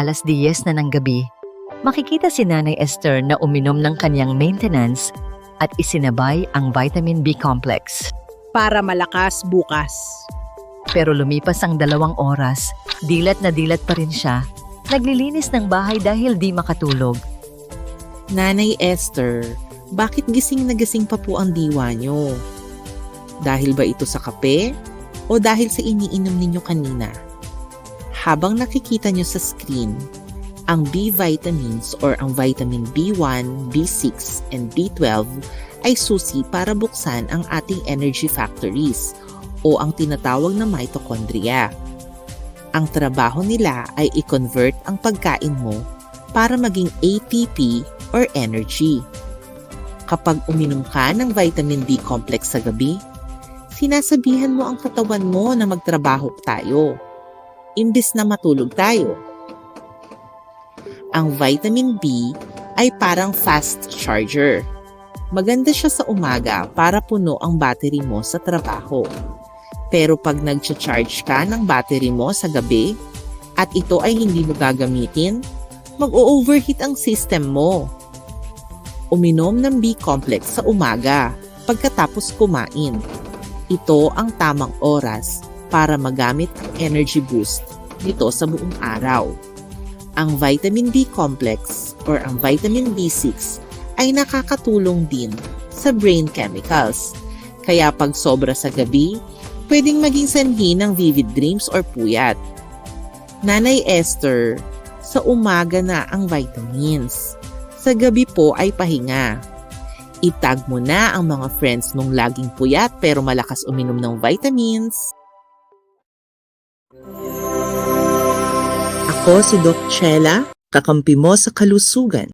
10:00 na ng gabi, makikita si Nanay Esther na uminom ng kanyang maintenance at isinabay ang vitamin B complex. Para malakas bukas. Pero lumipas ang 2 oras, dilat na dilat pa rin siya. Naglilinis ng bahay dahil di makatulog. Nanay Esther, bakit gising na gising pa po ang diwa nyo? Dahil ba ito sa kape o dahil sa iniinom ninyo kanina? Habang nakikita nyo sa screen, ang B vitamins or ang vitamin B1, B6, and B12 ay susi para buksan ang ating energy factories o ang tinatawag na mitochondria. Ang trabaho nila ay i-convert ang pagkain mo para maging ATP or energy. Kapag uminom ka ng vitamin B complex sa gabi, sinasabihan mo ang katawan mo na magtrabaho tayo, imbis na matulog tayo. Ang vitamin B ay parang fast charger. Maganda siya sa umaga para puno ang battery mo sa trabaho. Pero pag nag-charge ka ng battery mo sa gabi at ito ay hindi mo gagamitin, mag-o-overheat ang system mo. Uminom ng B-complex sa umaga pagkatapos kumain. Ito ang tamang oras para magamit ang energy boost nito sa buong araw. Ang vitamin B complex or ang vitamin B6 ay nakakatulong din sa brain chemicals. Kaya pag sobra sa gabi, pwedeng maging sanhi ng vivid dreams or puyat. Nanay Esther, sa umaga na ang vitamins. Sa gabi po ay pahinga. Itag mo na ang mga friends mong laging puyat pero malakas uminom ng vitamins. Ako si Doc Chela, kakampi mo sa kalusugan.